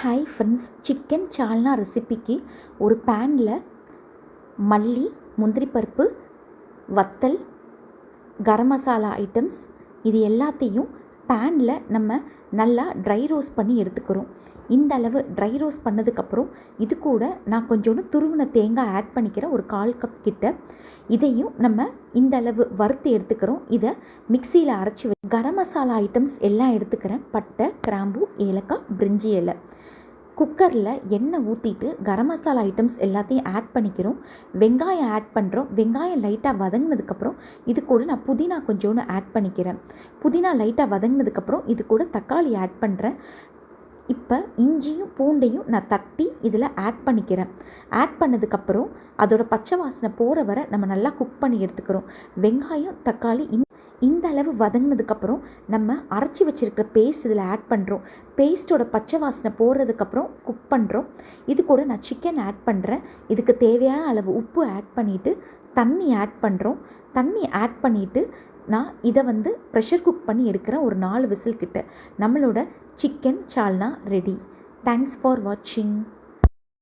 Hi friends, chicken சால்னா ரெசிபிக்கு ஒரு பேனில் மல்லி, முந்திரி பருப்பு, வத்தல், கரம் மசாலா ஐட்டம்ஸ் இது எல்லாத்தையும் பேனில் நம்ம நல்லா ட்ரை ரோஸ்ட் பண்ணி எடுத்துக்கிறோம். இந்த அளவு ட்ரை ரோஸ்ட் பண்ணதுக்கப்புறம் இது கூட நான் கொஞ்சோண்டு துருவின தேங்காய் ஆட் பண்ணிக்கிறேன், ஒரு 1/4 கப் கிட்ட. இதையும் நம்ம இந்த அளவு வறுத்து எடுத்துக்கிறோம். இதை மிக்சியில் அரைச்சி கரம் மசாலா ஐட்டம்ஸ் எல்லாம் எடுத்துக்கிறேன். பட்டை, கிராம்பு, ஏலக்காய், பிரிஞ்சி இலை. குக்கரில் எண்ணெய் ஊற்றிட்டு கரம் மசாலா ஐட்டம்ஸ் எல்லாத்தையும் ஆட் பண்ணிக்கிறோம். வெங்காயம் ஆட் பண்ணுறோம். வெங்காயம் லைட்டாக வதங்கினதுக்கப்புறம் இது கூட நான் புதினா கொஞ்சோண்டு ஆட் பண்ணிக்கிறேன். புதினா லைட்டாக வதங்கினதுக்கப்புறம் இது கூட தக்காளி ஆட் பண்ணுறேன். இப்போ இஞ்சியும் பூண்டையும் நான் தட்டி இதில் ஆட் பண்ணிக்கிறேன். ஆட் பண்ணதுக்கப்புறம் அதோட பச்சை வாசனை போகிற வரை நம்ம நல்லா குக் பண்ணி எடுத்துக்கிறோம். வெங்காயம், தக்காளி இந்த அளவு வதங்கினதுக்கப்புறம் நம்ம அரைச்சி வச்சுருக்கிற பேஸ்ட் இதில் ஆட் பண்ணுறோம். பேஸ்ட்டோட பச்சை வாசனை போடுறதுக்கப்புறம் குக் பண்ணுறோம். இது கூட நான் சிக்கன் ஆட் பண்ணுறேன். இதுக்கு தேவையான அளவு உப்பு ஆட் பண்ணிவிட்டு தண்ணி ஆட் பண்ணுறோம். தண்ணி ஆட் பண்ணிவிட்டு நான் இதை ப்ரெஷர் குக் பண்ணி எடுக்கிறேன். ஒரு 4 விசில் கிட்ட நம்மளோட chicken salna ready. Thanks for வாட்சிங்.